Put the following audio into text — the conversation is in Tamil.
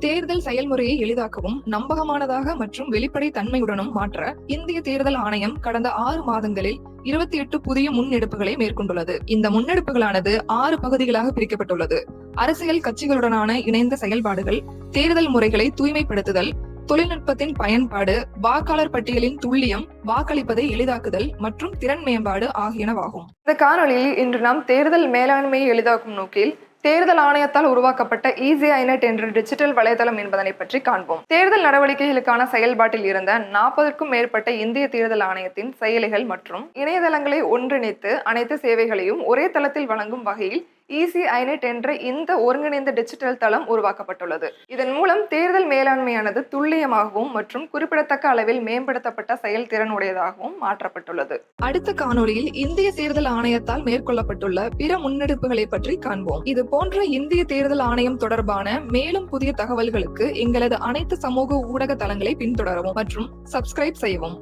தேர்தல் செயல்முறையை எளிதாக்கவும் நம்பகமானதாக மற்றும் வெளிப்படை தன்மையுடனும் மாற்ற இந்திய தேர்தல் ஆணையம் கடந்த 6 மாதங்களில் 28 புதிய முன்னெடுப்புகளை மேற்கொண்டுள்ளது. இந்த முன்னெடுப்புகளானது 6 பகுதிகளாக பிரிக்கப்பட்டுள்ளது. அரசியல் கட்சிகளுடனான இணைந்த செயல்பாடுகள், தேர்தல் முறைகளை தூய்மைப்படுத்துதல், தொழில்நுட்பத்தின் பயன்பாடு, வாக்காளர் பட்டியலின் துல்லியம், வாக்களிப்பதை எளிதாக்குதல் மற்றும் திறன் மேம்பாடு ஆகியனவாகும். இந்த காணொலியில் இன்று நாம் தேர்தல் மேலாண்மையை எளிதாக்கும் நோக்கில் தேர்தல் ஆணையத்தால் உருவாக்கப்பட்ட ஈஸி ஐநெட் என்ற டிஜிட்டல் வலைதளம் என்பதனை பற்றி காண்போம். தேர்தல் நடவடிக்கைகளுக்கான செயல்பாட்டில் இருந்த 40க்கும் மேற்பட்ட இந்திய தேர்தல் ஆணையத்தின் செயலிகள் மற்றும் இணையதளங்களை ஒன்றிணைத்து அனைத்து சேவைகளையும் ஒரே தளத்தில் வழங்கும் வகையில் ஈஸி ஐநெட் என்ற இந்த ஒருங்கிணைந்த டிஜிட்டல் தளம் உருவாக்கப்பட்டுள்ளது. இதன் மூலம் தேர்தல் மேலாண்மையானது துல்லியமாகவும் மற்றும் குறிப்பிடத்தக்க அளவில் மேம்படுத்தப்பட்ட செயல்திறன் உடையதாகவும் மாற்றப்பட்டுள்ளது. அடுத்த காணொலியில் இந்திய தேர்தல் ஆணையத்தால் மேற்கொள்ளப்பட்டுள்ள பிற முன்னெடுப்புகளை பற்றி காண்போம். இது போன்ற இந்திய தேர்தல் ஆணையம் தொடர்பான மேலும் புதிய தகவல்களுக்கு எங்களது அனைத்து சமூக ஊடக தளங்களை பின்தொடரவும் மற்றும் சப்ஸ்கிரைப் செய்யவும்.